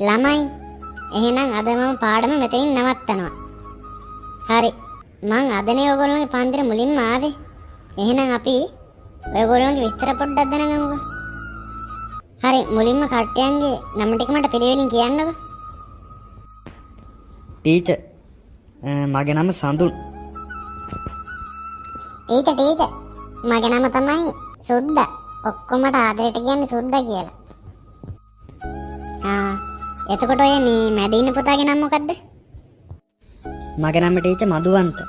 ළමයි එහෙනම් අද මම පාඩම මෙතනින් නවත්තනවා. හරි. මං අදනේ ඔයගොල්ලෝගේ පන්තිර මුලින්ම ආවේ. එහෙනම් අපි ඔයගොල්ලෝගේ විස්තර පොඩ්ඩක් දැනගමුකෝ. හරි මුලින්ම කට්ටියන්ගේ නම ටික මට පිළිවෙලින් කියන්නකෝ. ටීචර් මගේ නම සඳුන්. ටීචර් මගේ නම තමයි සුද්දා. ඔක්කොමට ආදරයට කියන්නේ සුද්දා කියලා. එතකොට ඔය මේ මැද ඉන්න පුතාගේ නම මොකද්ද? මගේ නම ටීචර් මදුවන්ත.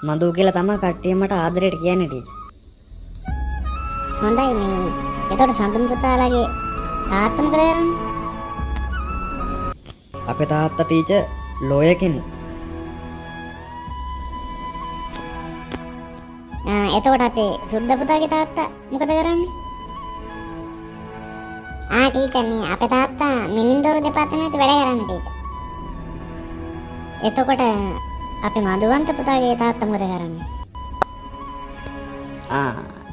මදු කියලා තමයි කට්ටිය මට ආදරයට කියන්නේ ටීචර්. හොඳයි මේ එතකොට සඳුන් පුතාලාගේ තාත්තා මොකද කරන්නේ? අපේ තාත්තා ටීචර් ලෝයර් කෙනෙක්. එතකොට අපේ සුද්දා පුතාගේ තාත්තා මොකද කරන්නේ? ටීචර් මේ අපේ තාත්තා මිනින්දෝරු දෙපාර්තමේන්තුවේ වැඩ කරන්නේ ටීචර්. එතකොට අපේ මදුවන්ත පුතාගේ තාත්තා මොකද කරන්නේ?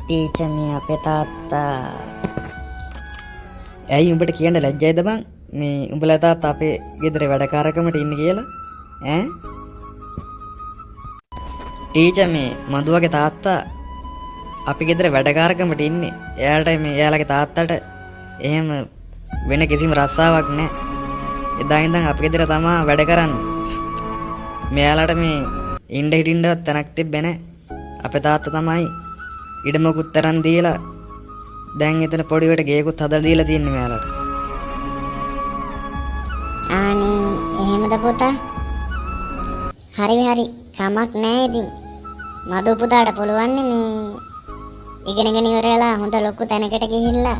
ටීචර් මේ අපේ තාත්තා ඇයි උඹට කියන්න ලැජ්ජයිද බං? මේ උඹලා තාත්තා අපේ ගෙදර වැඩකාරකමට ඉන්නේ කියලා ඈ? ටීචර් මේ මදුවගේ තාත්තා අපි ගෙදර වැඩකාරකමට ඉන්නේ. එයාට මේ එයාලගේ තාත්තට එහෙම වෙන කිසිම රස්සාවක් නැහැ. එදා ඉඳන් අපි ගෙදර තමයි වැඩ කරන්නේ. මෙයාලට මේ ඉන්න හිටින්නවත් තැනක් තිබ්බේ නැහැ. අපේ තාත්තා තමයි ඉඩමකුත් තරන් දීලා දැන් එතන පොඩිවට ගේකුත් හදලා දීලා තින්නේ මෙයාලට. අනේ එහෙමද පුතා? හරි කමක් නැහැ ඉතින්. මදු පුතාට පුළුවන් මේ ඉගෙනගෙන ඉවරලා හොඳ ලොකු තැනකට ගිහිල්ලා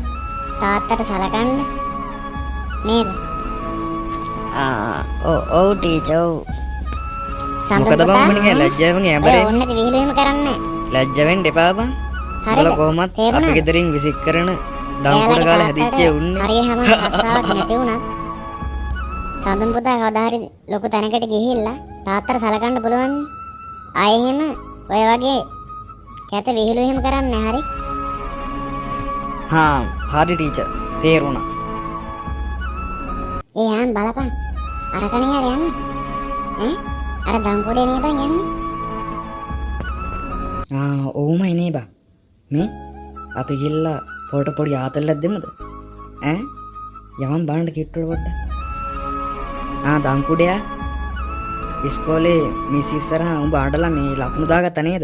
තාත්තට සලකන්න නේද? ඔව් ටීචර් ඔව්. මොකද බං මන්නේ ලැජ්ජාවෙන් ඇඹරේ. ඕන්නද විහිළුවම කරන්නේ? ලැජ්ජ වෙන්න එපා බං. හරිද? කොහොමත් අපි ගෙදරින් විසික් කරන දම්පුඩ කාලේ හැදිච්ච උන්නේ. හරියම රස්සාවක් නැති වුණා. සඳුන් පුතා කවදා හරි ලොකු තැනකට ගිහිල්ලා තාත්තට සලකන්න පුළුවන්. ආයෙ එහෙම ඔය වගේ කැත විහිළු එහෙම කරන්නේ හරි? හරි ටීචර් තේරුණා. යන් බලපන්. අරකනේ හරි යන්නේ. අර දම්පුඩේ නේ බං යන්නේ. ඕමයි නේ බං. මේ අපි ගිල්ලා පොඩි ආතල්ලක් දෙමුද? යමන් බලන්න කිට්ටුවට පොඩ්ඩක්. දම්පුඩයා ඉස්කෝලේ මිස් ඉස්සරහා උඹ අඬලා මේ ලකුණු දාගත්තා නේද?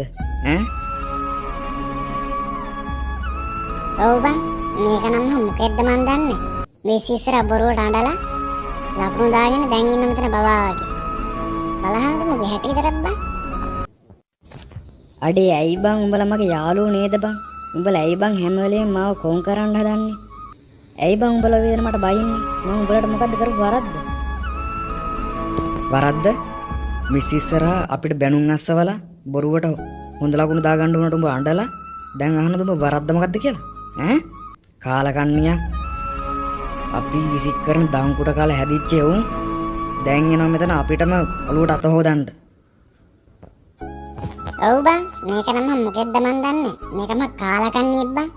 ඔව් බං මේක නම් මොකෙද්ද මන් දන්නේ. මිස් ඉස්සරහා බොරුවට අඬලා ලකුණු දාගෙන දැන් ඉන්න මෙතන බබා වගේ. බලහංගු මොකෙ හැටි විතරක් බං. අඩේ ඇයි බං උඹලා මගේ යාළුවෝ නේද බං? උඹලා ඇයි බං හැම වෙලේම මාව කොන් කරන්න හදන්නේ? ඇයි බං උඹලා වේදන මට බයින්නේ? මම උඹලට මොකද්ද කරපු වරද්ද? වරද්ද? මිස් ඉස්සරහා අපිට බැනුම් අස්සවලා බොරුවට හොඳ ලකුණු දාගන්න උනට උඹ අඬලා දැන් අහනද උඹ වරද්ද මොකද්ද කියලා? කාලකන්ණියා අපි විසික් කරන දම්කුඩ කාලේ හැදිච්ච උන් දැන් එනවා මෙතන අපිටම ඔලුවට අත හොදන්න. ඔව් බං මේක නම් මොකෙද්ද මන් දන්නේ. මේකම කාලකන්ණියෙක් බං.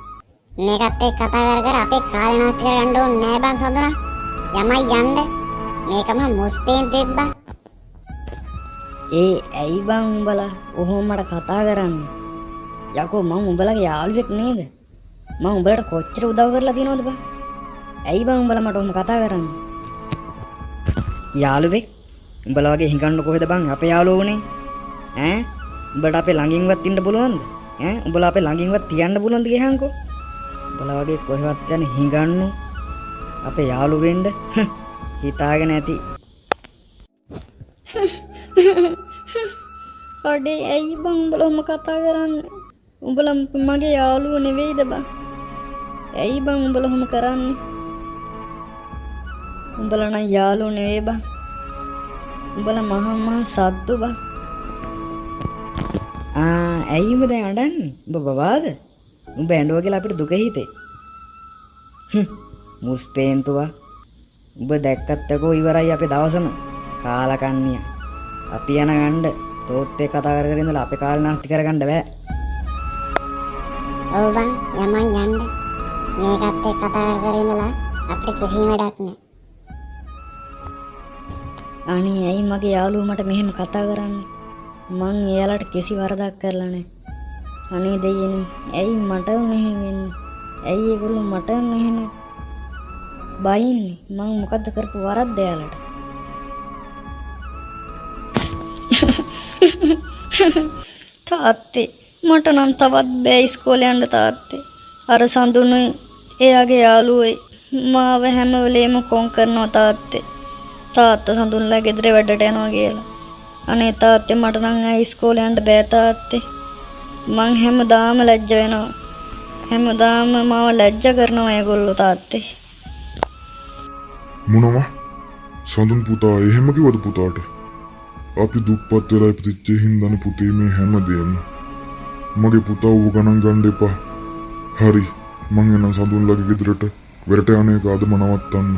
මේකත් එක්ක කතා කර අපේ කාලේ නාස්ති කරගන්න ඕනේ නෑ බං සඳුනා. යමයි යන්න. මේකම මුස්පේන්තුවෙක් බං. ඇයි බං උඹලා ඔහොම මට කතා කරන්නේ? යකෝ මම උඹලගේ යාළුවෙක් නේද? මම උඹලට කොච්චර උදව් කරලා තියෙනවද බං? ඇයි බං උඹලා මට ඔහොම කතා කරන්නේ? යාළුවෙක්? උඹලා වගේ හිඟන්න කොහෙද බං අපේ යාළුවෝ උනේ? උඹට අපේ ළඟින්වත් ඉන්න පුළුවන්ද? උඹලා අපේ ළඟින්වත් තියන්න පුළුවන්ද ගහංකෝ? උඹලා වගේ කොහෙවත් යන හිඟන්නු අපේ යාළුවෝ වෙන්න හිතාගෙන ඇති. අඩේ ඇයි බං උඹලා ඔහොම කතා කරන්නේ? උඹලා මගේ යාළුවෝ නෙවෙයිද බං? ඇයි බං උඹලා ඔහොම කරන්නේ? උඹලා නම් යාළුවෝ නෙවෙයි බං. උඹලා මහා සද්දු බං. ඇයි උඹ දැන් අඬන්නේ? උඹ බබාද? උඹ ඇඬුවා කියලා අපිට දුක හිතේ. මුස්පේන්තුවා. උඹ දැක්කත්තකෝ ඉවරයි අපේ දවසම. කාලකන්ණියා. අපි යන ගන්න තෝත් එක්ක කතා කර ඉඳලා අපේ කාලේ නාස්ති කරගන්න බෑ. ඔව් බං යමයි යන්න. මේකත් එක්ක කතා කර ඉඳලා අපිට කිසිම වැඩක් නෑ. අනේ ඇයි මගේ යාළුවෝ මට මෙහෙම කතා කරන්නේ? මං එයාලට කිසි වරදක් කරලා නැහැ. අනේ දෙයියනේ ඇයි මට මෙහෙම වෙන්නේ? ඇයි ඒගොල්ලෝ මට මෙහෙම බයින්නේ? මං මොකද්ද කරපු වරද්ද එයාලට? තාත්තේ මට නම් තවත් බෑ ඉස්කෝලේ යන්න තාත්තේ. අර සඳුනුයි එයාගේ යාළුවෝයි මාව හැම වෙලේම කොන් කරනවා තාත්තේ. තාත්තා සඳුන්ලා ගෙදර වැඩට යනවා කියලා. අනේ තාත්තේ මට නම් ආයි ඉස්කෝලේ යන්න බෑ තාත්තේ. මං හැමදාම ලැජ්ජ වෙනවා. හැමදාම මාව ලැජ්ජ කරනවා ඒගොල්ලෝ තාත්තේ. මොනවා? සඳුන් පුතා එහෙම කිව්වද පුතාට? අපි දුප්පත් වෙලා ඉපදිච්ච හින්දානේ පුතේ මේ හැමදේම. මගේ පුතා ඌව ගණන් ගන්න එපා. හරි. මං එනම් සඳුන්ලාගේ ගෙදරට වෙරට යන එක අදම නවත්තන්න.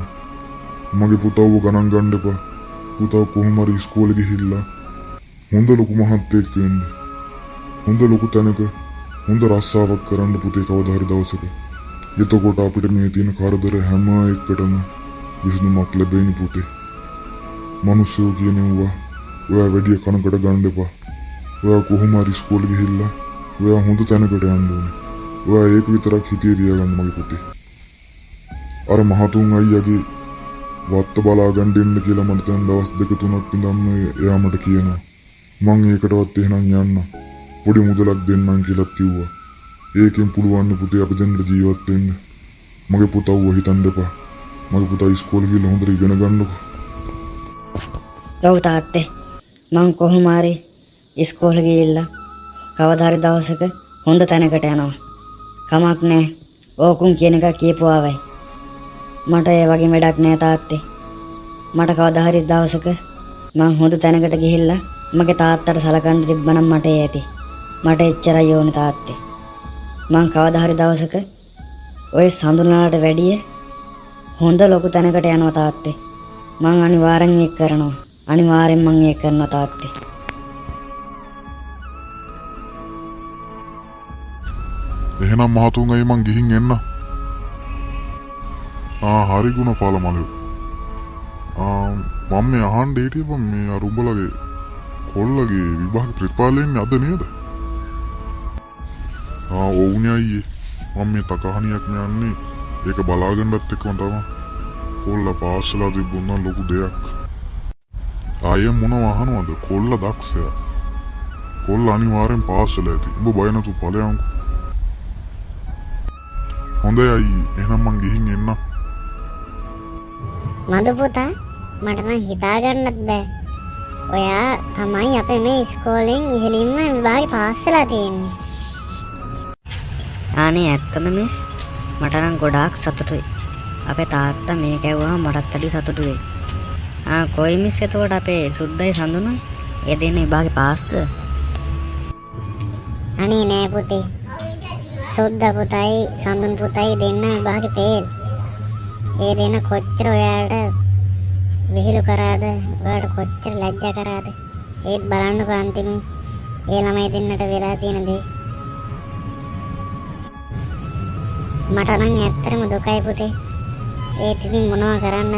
මගේ පුතා ඌව ගණන් ගන්න එපා. පුතා කොහොම හරි ඉස්කෝලේ ගිහිල්ලා හොඳ ලොකු මහත්තයෙක් වෙන්න. හොඳ ලොකු තැනක හොඳ රස්සාවක් කරන්න පුතේ කවදා හරි දවසක. එතකොට අපිට මේ තියෙන කරදර හැම එකටම විසඳුමක් ලැබෙන්නේ පුතේ. මිනිස්සු කියනවා ඔයා වැඩි කනකට ගන්න එපා. ඔයා කොහොම හරි ඉස්කෝලේ ගිහිල්ලා ඔයා හොඳ තැනකට යන්න ඕනේ. ඔයා ඒක විතරක් හිතේ තියාගන්න මගේ පුතේ. අර මහතුන් අයියාගේ වත්ත බලා ගන්න දෙන්න කියලා මට දැන් දවස් දෙක තුනක් ඉඳන්ම එයා මට කියනවා. මං ඒකටවත් එහෙනම් යන්න. පොඩි මුදලක් දෙන්නම් කියලා කිව්වා. ඒකෙන් පුළුවන් පුතේ අපි දෙන්න ජීවත් වෙන්න. මගේ පුතා ඌව හිතන්න එපා. මගේ පුතා ඉස්කෝලේ ගිහලා හොඳට ඉගෙන ගන්නකො. ඔව් තාත්තේ මං කොහොම හරි ඉස්කෝලේ ගිහිල්ලා කවදා හරි දවසක හොඳ තැනකට යනවා. කමක් නැහැ. ඕකුන් කියන එක කියපුවාවයි. මට ඒ වගේ වැඩක් නෑ තාත්තේ. මට කවදා හරි දවසක මං හොඳ තැනකට ගිහිල්ලා මගේ තාත්තට සලකන්න තිබ්බනම් මට ඒ ඇති. මට එච්චරයි ඕනේ තාත්තේ. මං කවදා හරි දවසක ඔය සඳුනාලට වැඩිය හොඳ ලොකු තැනකට යනවා තාත්තේ. මං අනිවාර්යෙන් ඒක කරනවා. අනිවාර්යෙන් මං ඒක කරනවා තාත්තේ. එහෙනම් මහතුන් අය මං ගිහින් එන්න. හරි ගුණපාල මලු. මම මේ අහන්න හිටියේ බං මේ අර උඹලගේ කොල්ලගේ විභාග ප්‍රතිඵල එන්නේ අද නේද? ඔව්නේ අයියේ. මම මේ තකහණියක් යන්නේ ඒක බලාගන්නත් එක්කම තමයි. කොල්ල පාසලා තිබුණා ලොකු දෙයක්. ආයෙ මොනව අහනවද? කොල්ල දක්ෂයා. කොල්ල අනිවාර්යෙන් පාසල ඇති. උඹ බය නැතු ඵලයන්කෝ. හොඳයි අයියේ. එහෙනම් මං ගිහින් එන්න. මදු පුතා මට නම් හිතා ගන්නත් බෑ. ඔයා තමයි අපේ මේ ඉස්කෝලෙන් ඉහළින්ම විභාගේ පාස් වෙලා තියෙන්නේ. අනේ ඇත්තම මිස් මට නම් ගොඩාක් සතුටුයි. අපේ තාත්තා මේ කැවුවම මටත් වැඩි සතුටු වෙයි. කොයි මිස් එතකොට අපේ සුද්දයි සඳුනුයි ඒ දෙන්න විභාගේ පාස්ද? අනේ නෑ පුතේ. සුද්ද පුතයි සඳුන් පුතයි දෙන්න විභාගේ පේල්. ඒ දෙන කොච්චර ඔයාලට විහිළු කරාද? ඔයාලට කොච්චර ලැජ්ජා කරාද? ඒත් බලන්නකෝ අන්තිමේ ඒ ළමයි දෙන්නට වෙලා තියෙන දේ. මට නම් ඇත්තටම දුකයි පුතේ. ඒත් ඉතින් මොනවා කරන්නද?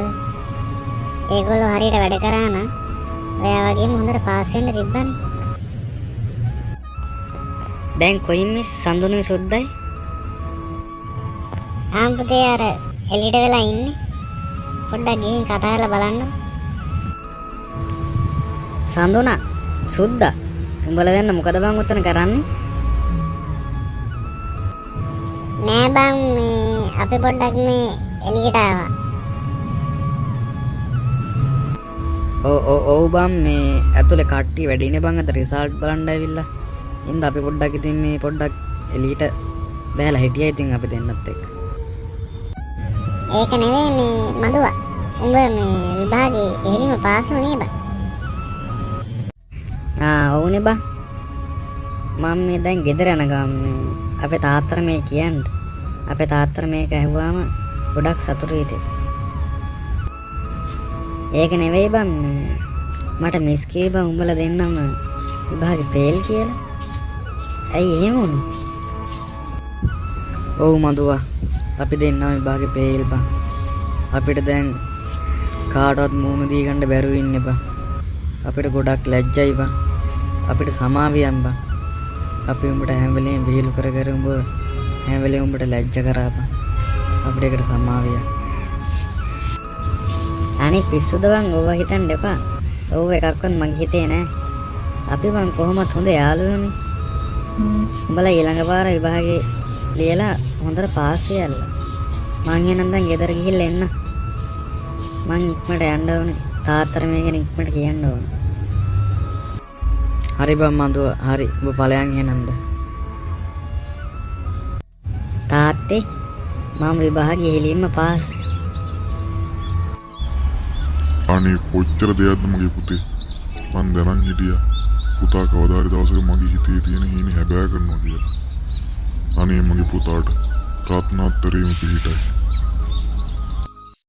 ඒගොල්ලෝ හරියට වැඩ කරා නම් ඔයා වගේම හොඳට පාස් වෙන්න තිබ්බනේ. දැන් කොයි මිස් සඳුනුයි සුද්දයි? පුතේ අර එළියට වෙලා ඉන්නේ. පොඩ්ඩක් ගිහින් කතා කරලා බලන්න. සඳුනා සුද්දා උඹලා දැන් මොකද බං උතන කරන්නේ? නෑ බං මේ අපි පොඩ්ඩක් මේ එළියට ආවා. ඔව් බං මේ ඇතුලේ කට්ටිය වැඩිනේ බං. අද රිසල්ට් බලන්න ඇවිල්ලා. ඉතින් අපි පොඩ්ඩක් ඉතින් මේ පොඩ්ඩක් එළියට බෑලා හිටියා ඉතින් අපි දෙන්නත් එක්ක. ඒක නෙවෙයි මේ මදුවා. උඹ මේ විභාගේ එහෙලිම පාස් වුණේ බං. ඔව්නේ බං. මම මේ දැන් ගෙදර යන ගමන් මේ අපේ තාත්තට මේ කියන්නේ. අපේ තාත්තට මේක ඇහුවාම ගොඩක් සතුටුයි ඉතින්. ඒක නෙවෙයි බං මේ මට මිස් කී බං උඹලා දෙන්නම විභාගේ ෆේල් කියලා. ඇයි එහෙම වුනේ? ඔව් මදුවා අපි දෙන්නම විභාගේ ෆේල් බං. අපිට දැන් කාටවත් මූණ දී ගන්න බැරුව ඉන්න බං. අපිට ගොඩක් ලැජ්ජයි බං. අපිට සමාවියන් බං. අපි උඹට හැම වෙලේම විහිළු කර කර උඹ හැම වෙලේම උඹට ලැජ්ජ කරා බං. අපිට ඒකට සමාවියන්. අනේ පිස්සුද බං ඕවා හිතන්න එපා. ඕව එකක්වත් මගේ හිතේ නෑ. අපි බං කොහොමත් හොඳ යාළුවෝනේ. උඹලා ඊළඟ පාර විභාගේ ලියලා හොඳට පාස් වෙයල්ලා. මං එහෙනම් දැන් ගෙදර ගිහිල්ලා එන්න. මං ඉක්මනට යන්න ඕනේ. තාත්තට මේක ඉක්මනට කියන්න ඕනේ. හරි බං මදුව. හරි. උඹ ඵලයන් එහෙනම්ද? තාත්තේ මම විභාගේ හෙලින්ම පාස්. අනේ කොච්චර දෙයක්ද මගේ පුතේ. මං දැනන් හිටියා පුතා කවදා හරි දවසක මගේ හිතේ තියෙන හීනේ හැබෑ කරනවා කියලා. අනේ මගේ පුතාට රත්නාත්තරේම පිහිටයි.